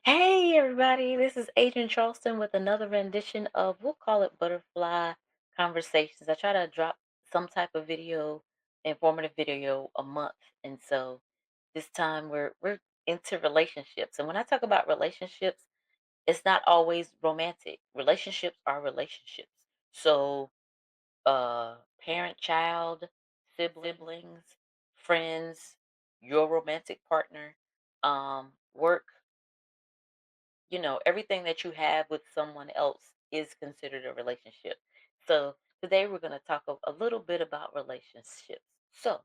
Hey everybody, this is Adrian Charleston with another rendition of, we'll call it Butterfly Conversations. I try to drop some type of video, informative video a month. And so this time we're into relationships. And when I talk about relationships, it's not always romantic. Relationships are relationships. So parent child, siblings, friends, your romantic partner, work, everything that you have with someone else is considered a relationship. So today we're going to talk a little bit about relationships. So,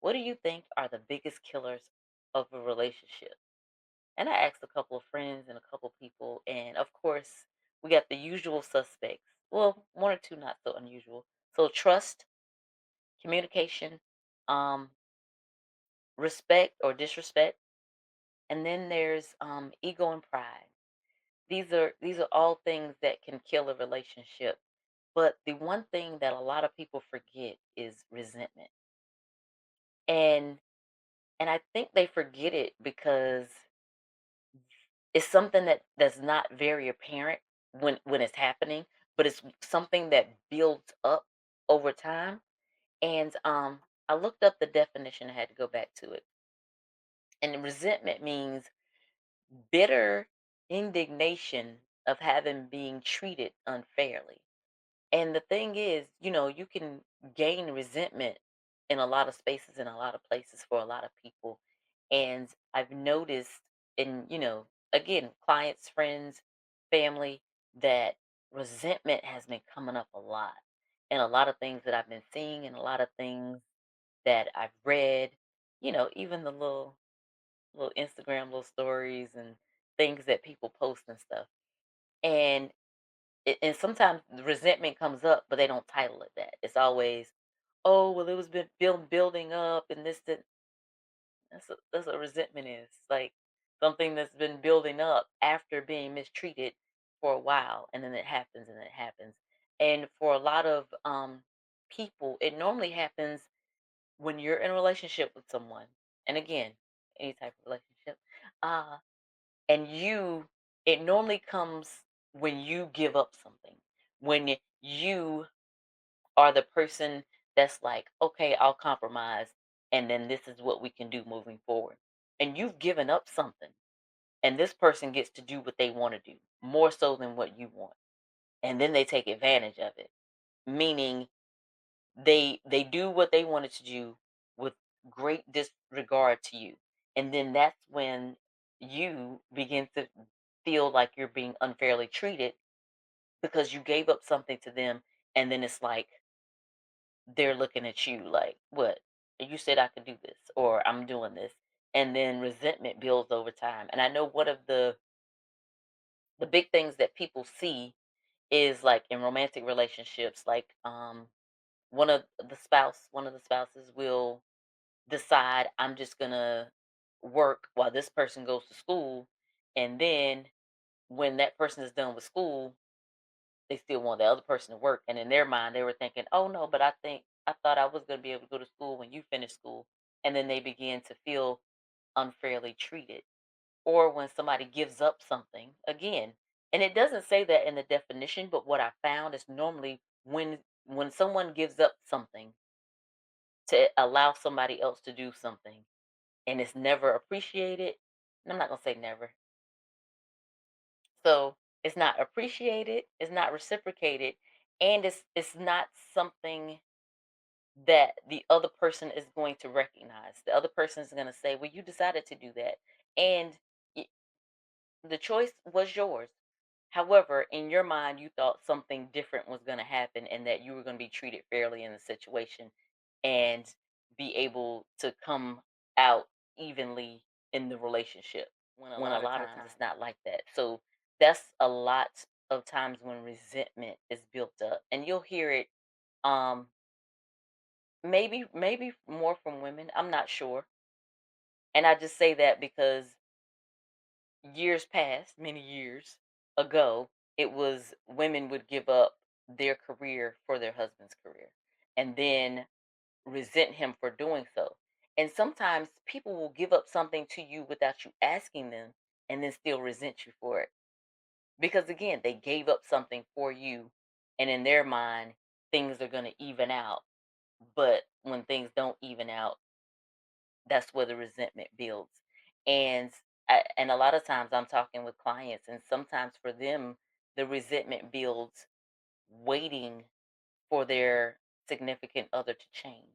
what do you think are the biggest killers of a relationship? And I asked a couple of friends and a couple of people, and of course, we got the usual suspects. Well, one or two not so unusual. So, trust, communication, um, respect or disrespect, and then there's ego and pride. These are all things that can kill a relationship. But the one thing that a lot of people forget is resentment. And I think they forget it because it's something that's not very apparent when it's happening, but it's something that builds up over time. And I looked up the definition, I had to go back to it. And resentment means bitter indignation of having being treated unfairly. And the thing is, you can gain resentment in a lot of spaces, in a lot of places for a lot of people. And I've noticed in, again, clients, friends, family, that resentment has been coming up a lot. And a lot of things that I've been seeing, and a lot of things that I've read, even the little Instagram little stories and things that people post and stuff. And and sometimes the resentment comes up, but they don't title it that. It's always, oh, well, it was been building up, and this that. That's what resentment is. Like something that's been building up after being mistreated for a while, and then it happens, and it happens. And for a lot of people, it normally happens when you're in a relationship with someone. And again, any type of relationship. Uh, and it normally comes when you give up something, when you are the person that's like, okay, I'll compromise, and then this is what we can do moving forward. And you've given up something, and this person gets to do what they want to do more so than what you want, and then they take advantage of it, meaning they do what they wanted to do with great disregard to you. And then that's when you begin to feel like you're being unfairly treated because you gave up something to them. And then it's like they're looking at you like, what, you said I could do this, or I'm doing this. And then resentment builds over time. And I know one of the big things that people see is like in romantic relationships, like one of the spouses will decide, I'm just gonna work while this person goes to school. And then when that person is done with school, they still want the other person to work. And in their mind, they were thinking, oh no, but I thought I was gonna be able to go to school when you finish school. And then they begin to feel unfairly treated. Or when somebody gives up something again. And it doesn't say that in the definition, but what I found is normally when someone gives up something to allow somebody else to do something, and it's never appreciated. And I'm not gonna say never. So it's not appreciated, it's not reciprocated, and it's not something that the other person is going to recognize. The other person is going to say, "Well, you decided to do that, and y- the choice was yours." However, in your mind, you thought something different was going to happen, and that you were going to be treated fairly in the situation, and be able to come out evenly in the relationship. When a lot of times it's not like that. So that's a lot of times when resentment is built up, and you'll hear it. Um, maybe more from women. I'm not sure, and I just say that because years past, many years ago, it was women would give up their career for their husband's career, and then resent him for doing so. And sometimes people will give up something to you without you asking them, and then still resent you for it. Because again, they gave up something for you, and in their mind, things are going to even out. But when things don't even out, that's where the resentment builds. And and a lot of times I'm talking with clients, and sometimes for them, the resentment builds waiting for their significant other to change.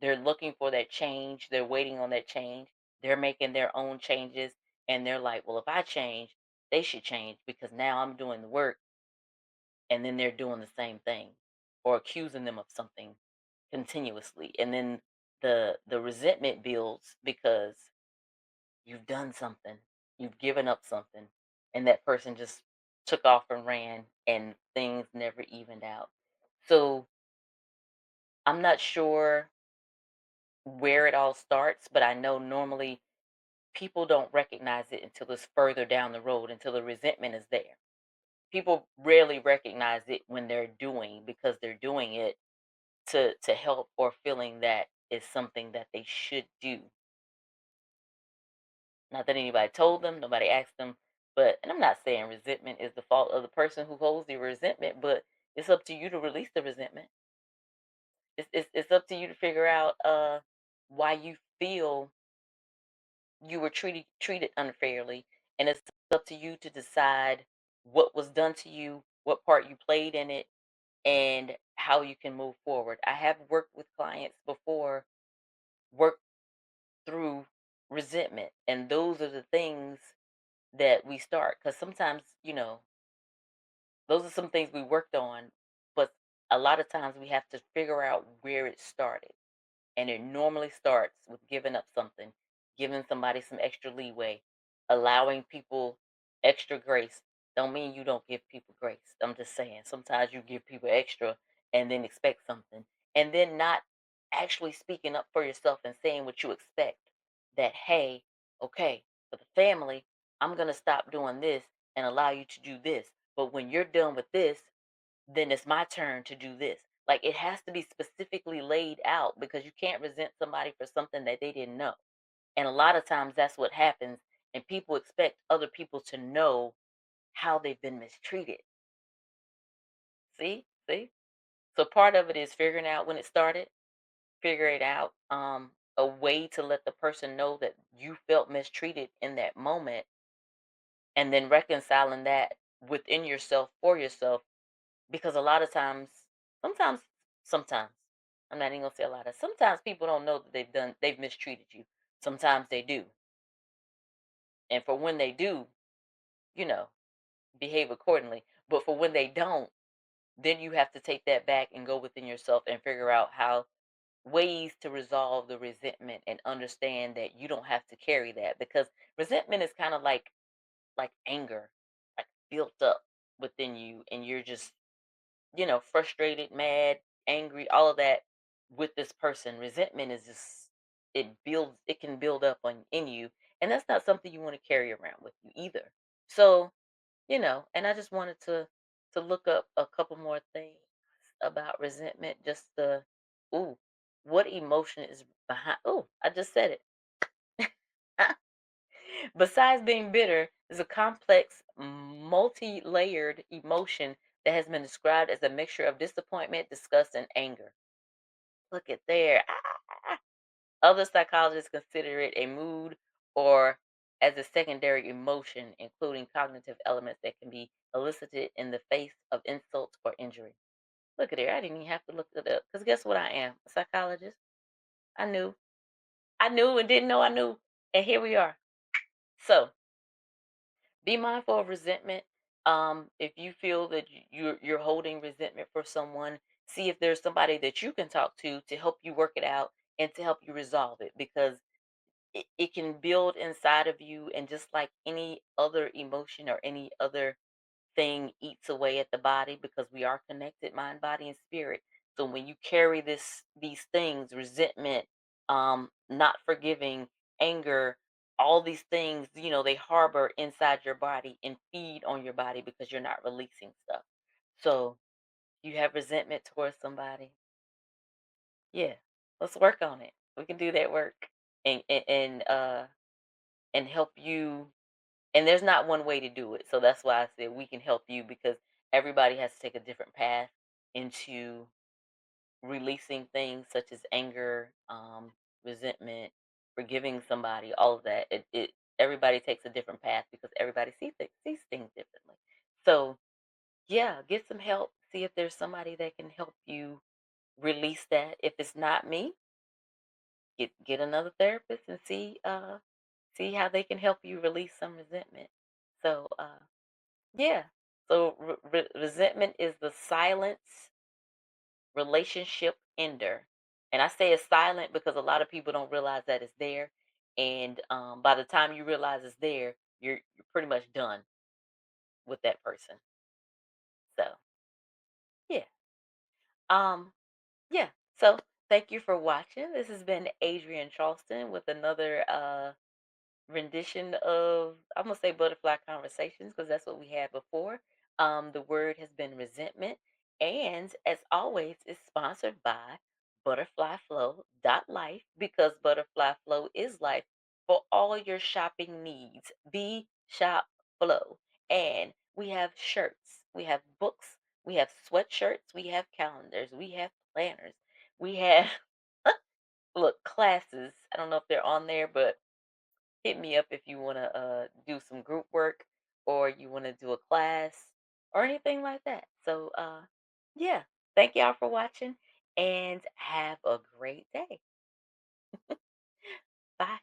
They're looking for that change. They're waiting on that change. They're making their own changes. And they're like, well, if I change, they should change because now I'm doing the work. And then they're doing the same thing or accusing them of something continuously. And then the resentment builds because you've done something, you've given up something, and that person just took off and ran, and things never evened out. So I'm not sure where it all starts, but I know normally people don't recognize it until it's further down the road, until the resentment is there. People rarely recognize it when they're doing because they're doing it to help or feeling that is something that they should do. Not that anybody told them, nobody asked them, but and I'm not saying resentment is the fault of the person who holds the resentment, but it's up to you to release the resentment. It's up to you to figure out why you feel you were treated unfairly, and it's up to you to decide what was done to you, what part you played in it, and how you can move forward. I have worked with clients before, worked through resentment, and those are the things that we start because sometimes those are some things we worked on, but a lot of times we have to figure out where it started. And it normally starts with giving up something, giving somebody some extra leeway, allowing people extra grace. Don't mean you don't give people grace. I'm just saying sometimes you give people extra and then expect something. And then not actually speaking up for yourself and saying what you expect. That, hey, okay, for the family, I'm going to stop doing this and allow you to do this. But when you're done with this, then it's my turn to do this. Like it has to be specifically laid out because you can't resent somebody for something that they didn't know. And a lot of times that's what happens. And people expect other people to know how they've been mistreated. See? So part of it is figuring out when it started, figure it out, a way to let the person know that you felt mistreated in that moment, and then reconciling that within yourself for yourself. Because a lot of times, sometimes, sometimes, I'm not even gonna say a lot of. Sometimes people don't know that they've mistreated you. Sometimes they do, and for when they do, you know, behave accordingly. But for when they don't, then you have to take that back and go within yourself and figure out how ways to resolve the resentment and understand that you don't have to carry that because resentment is kind of like anger, like built up within you, and you're just frustrated, mad, angry, all of that with this person. Resentment is just it can build up on in you, and that's not something you want to carry around with you either. So, and I just wanted to look up a couple more things about resentment just to ooh, what emotion is behind I just said it. Besides being bitter, is a complex, multi layered emotion that has been described as a mixture of disappointment, disgust, and anger. Look at there. Ah. Other psychologists consider it a mood or as a secondary emotion, including cognitive elements that can be elicited in the face of insult or injury. Look at there. I didn't even have to look it up because guess what I am? A psychologist. I knew. I knew and didn't know I knew. And here we are. So, be mindful of resentment. If you feel that you're holding resentment for someone, see if there's somebody that you can talk to help you work it out and to help you resolve it because it can build inside of you, and just like any other emotion or any other thing eats away at the body because we are connected mind body and spirit. So when you carry these things, resentment, not forgiving, anger, all these things, they harbor inside your body and feed on your body because you're not releasing stuff. So you have resentment towards somebody, yeah, let's work on it. We can do that work and and help you And there's not one way to do it. So that's why I said we can help you because everybody has to take a different path into releasing things such as anger, resentment, forgiving somebody, all of that. It everybody takes a different path because everybody sees things differently. So yeah, get some help. See if there's somebody that can help you release that. If it's not me, get another therapist and see how they can help you release some resentment. So yeah. So resentment is the silence relationship ender. And I say it's silent because a lot of people don't realize that it's there. And by the time you realize it's there, you're pretty much done with that person. So yeah. Um yeah. So thank you for watching. This has been Adrian Charleston with another rendition of, I'm gonna say, butterfly conversations because that's what we had before. The word has been resentment, and as always, it's sponsored by butterflyflow.life because butterfly flow is life for all your shopping needs. Be shop flow, and we have shirts, we have books, we have sweatshirts, we have calendars, we have planners, we have look classes. I don't know if they're on there, but hit me up if you want to do some group work or you want to do a class or anything like that. So, yeah, thank y'all for watching and have a great day. Bye.